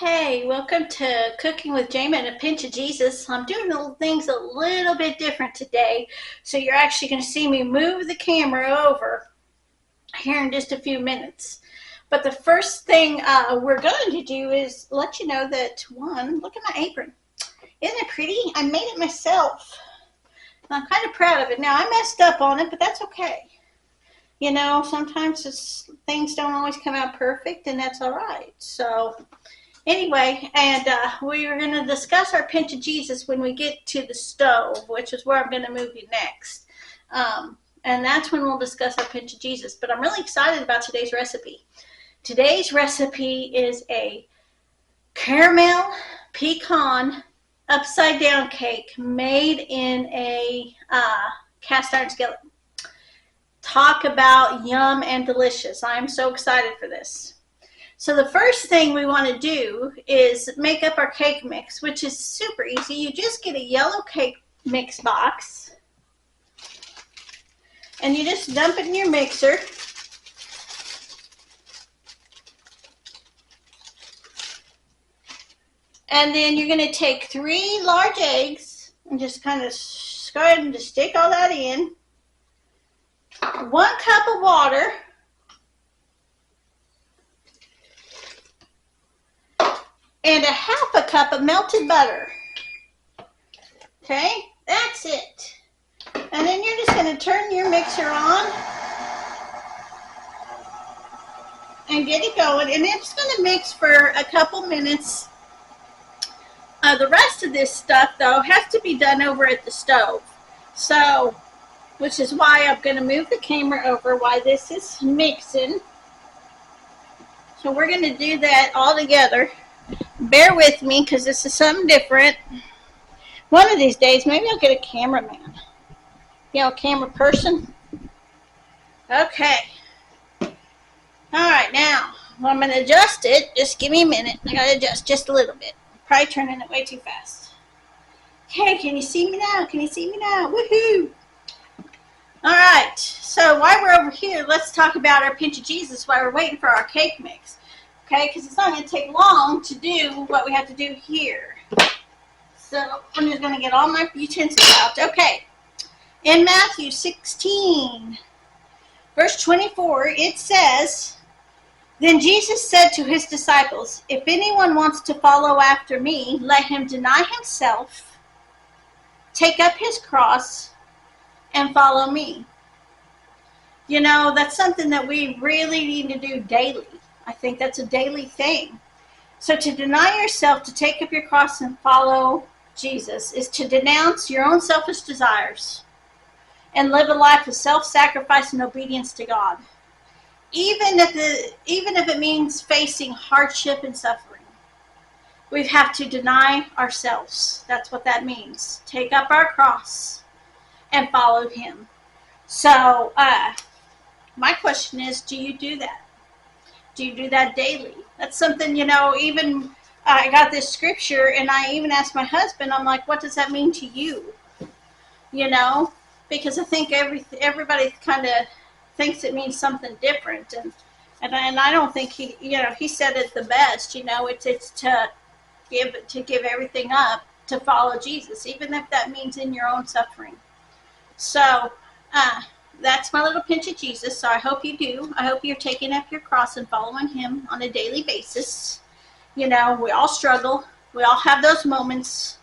Hey, welcome to Cooking with Jamie and a Pinch of Jesus. I'm doing things a little bit different today, so you're actually going to see me move the camera over here in just a few minutes. But the first thing we're going to do is let you know that, one, look at my apron. Isn't it pretty? I made it myself. I'm kind of proud of it. Now, I messed up on it, but that's okay. You know, sometimes things don't always come out perfect, and that's all right. So anyway, and we are going to discuss our pinch of Jesus when we get to the stove, which is where I'm going to move you next. And that's when we'll discuss our pinch of Jesus. But I'm really excited about today's recipe. Today's recipe is a caramel pecan upside down cake made in a cast iron skillet. Talk about yum and delicious. I'm so excited for this. So the first thing we want to do is make up our cake mix, which is super easy. You just get a yellow cake mix box, and you just dump it in your mixer. And then you're going to take 3 large eggs and just kind of go ahead and just stick all that in. 1 cup of water. And a 1/2 cup of melted butter. Okay, that's it. And then you're just going to turn your mixer on and get it going. And it's going to mix for a couple minutes. The rest of this stuff, though, has to be done over at the stove. So, which is why I'm going to move the camera over while this is mixing. So we're going to do that all together. Bear with me because this is something different. One of these days, maybe I'll get a cameraman. You know, a camera person. Okay. Alright, now, I'm going to adjust it. Just give me a minute. I got to adjust just a little bit. Probably turning it way too fast. Okay, can you see me now? Can you see me now? Woohoo! Alright, so while we're over here, let's talk about our pinch of Jesus while we're waiting for our cake mix. Okay, because it's not going to take long to do what we have to do here. So I'm just going to get all my utensils out. Okay, in Matthew 16, verse 24, it says, "Then Jesus said to his disciples, 'If anyone wants to follow after me, let him deny himself, take up his cross, and follow me.'" You know, that's something that we really need to do daily. I think that's a daily thing. So to deny yourself, to take up your cross and follow Jesus, is to denounce your own selfish desires and live a life of self-sacrifice and obedience to God. Even if it means facing hardship and suffering, we have to deny ourselves. That's what that means. Take up our cross and follow him. So my question is, do you do that? Do you do that daily? That's something, you know, even I got this scripture and I even asked my husband, I'm like, what does that mean to you? You know, because I think everybody kind of thinks it means something different. And I don't think he said it the best, you know, it's to give everything up to follow Jesus, even if that means in your own suffering. So, that's my little pinch of Jesus, so I hope you do. I hope you're taking up your cross and following him on a daily basis. You know, we all struggle. We all have those moments.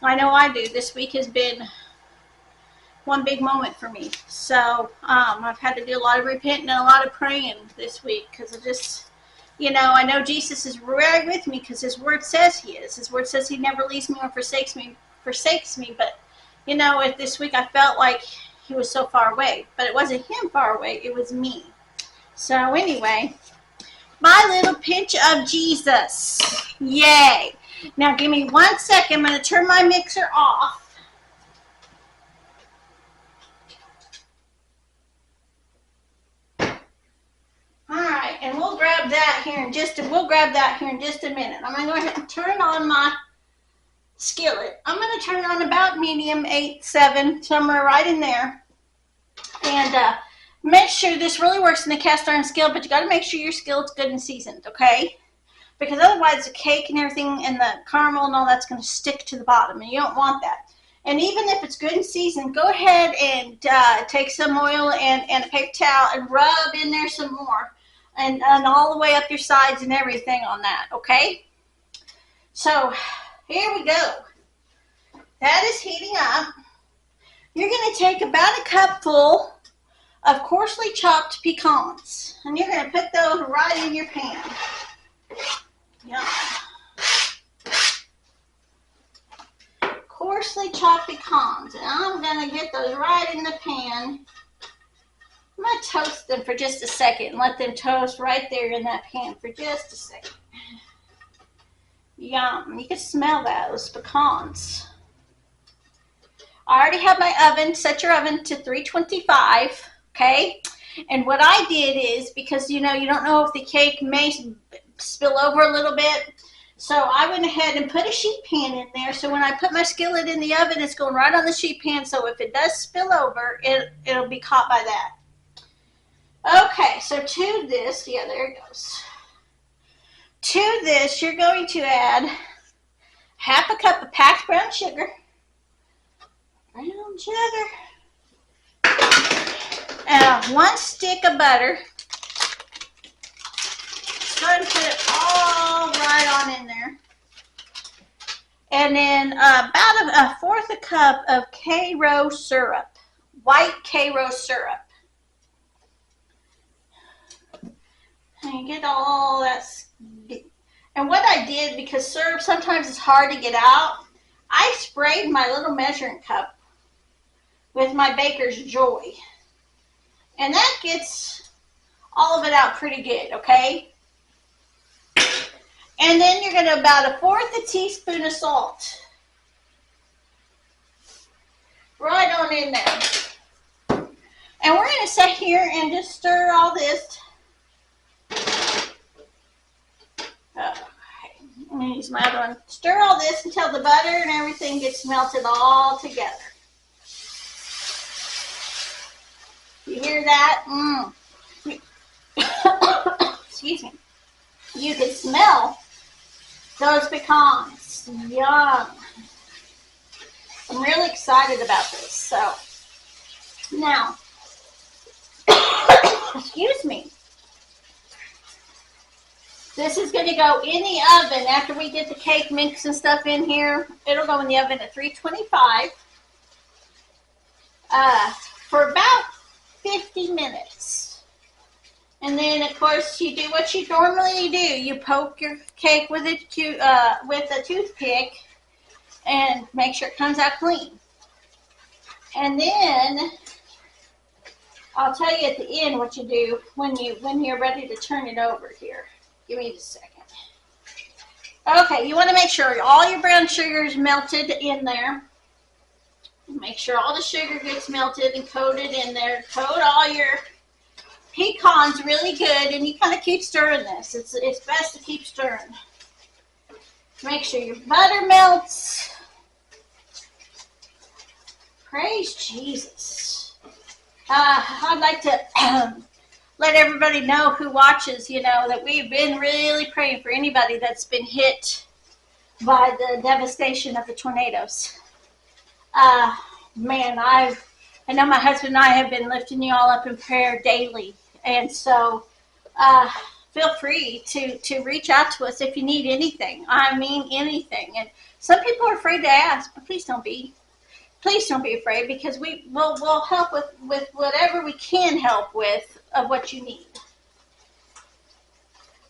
I know I do. This week has been one big moment for me. So I've had to do a lot of repenting and a lot of praying this week because I just, you know, I know Jesus is right with me because his word says he is. His word says he never leaves me or forsakes me. But, you know, this week I felt like he was so far away, but it wasn't him far away, it was me. So anyway, my little pinch of Jesus. Yay. Now give me 1 second. I'm going to turn my mixer off. Alright, and we'll grab that here in just a minute. I'm going to go ahead and turn on my skillet. I'm going to turn on about medium, 8, 7, somewhere right in there. And make sure this really works in the cast iron skillet, but you got to make sure your skillet's good and seasoned, okay? because otherwise the cake and everything and the caramel and all that's going to stick to the bottom, and you don't want that. And even if it's good and seasoned, go ahead and take some oil and a paper towel and rub in there some more, and all the way up your sides and everything on that, okay? So here we go. That is heating up. You're going to take about a cupful of coarsely chopped pecans, and you're going to put those right in your pan. Yum. Coarsely chopped pecans, and I'm going to get those right in the pan. I'm going to toast them for just a second and let them toast right there in that pan for just a second. Yum. You can smell those pecans. I already have my oven. Set your oven to 325, okay? And what I did is, because you don't know if the cake may spill over a little bit, so I went ahead and put a sheet pan in there. So when I put my skillet in the oven, it's going right on the sheet pan. So if it does spill over, it'll be caught by that. Okay, so to this, yeah, there it goes. To this, you're going to add half a cup of packed brown sugar. Brown sugar. And 1 stick of butter. Go ahead and put it all right on in there. And then about a fourth a cup of Karo syrup, white Karo syrup. And you get all that. And what I did, because syrup sometimes is hard to get out, I sprayed my little measuring cup with my Baker's Joy. And that gets all of it out pretty good, okay? And then you're going to about 1/4 teaspoon of salt. Right on in there. And we're going to sit here and just stir all this. Okay, I'm going to use my other one. Stir all this until the butter and everything gets melted all together. You hear that? Excuse me. You can smell those pecans. Yum. I'm really excited about this. So, now, excuse me. This is going to go in the oven after we get the cake mix and stuff in here. It'll go in the oven at 325 for about 50 minutes. And then, of course, you do what you normally do. You poke your cake with a toothpick and make sure it comes out clean. And then I'll tell you at the end what you do when you're ready to turn it over here. Give me just a second. Okay, you want to make sure all your brown sugar is melted in there. Make sure all the sugar gets melted and coated in there. Coat all your pecans really good, and you kind of keep stirring this. It's best to keep stirring. Make sure your butter melts. Praise Jesus. I'd like to let everybody know who watches, that we've been really praying for anybody that's been hit by the devastation of the tornadoes. Man, I know my husband and I have been lifting you all up in prayer daily. And so feel free to reach out to us if you need anything. I mean anything. And some people are afraid to ask, but please don't be. Please don't be afraid, because we'll help with whatever we can help with of what you need.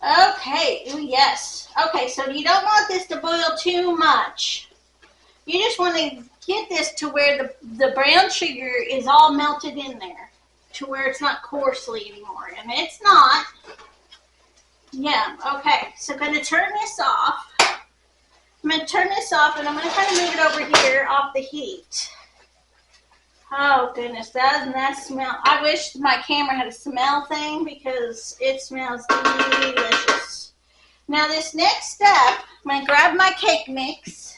Okay, ooh, yes. Okay, so you don't want this to boil too much. You just want to get this to where the brown sugar is all melted in there, to where it's not coarsely anymore. And it's not. Yeah, okay. So I'm going to turn this off. I'm going to turn this off, and I'm going to kind of move it over here off the heat. Oh, goodness. Doesn't that smell? I wish my camera had a smell thing, because it smells delicious. Now, this next step, I'm going to grab my cake mix.